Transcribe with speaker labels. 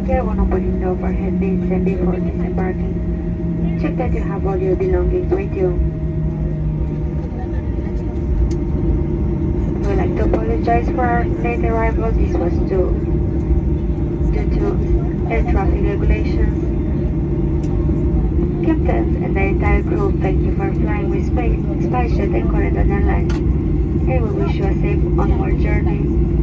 Speaker 1: Clear one opening the overhead bins and before disembarking, check that you have all your belongings with you. We'd like to apologize for our late arrival. This was due to air traffic regulations. Captains and the entire crew thank you for flying with SpiceJet and Corendon Airlines, and we wish you a safe onward journey.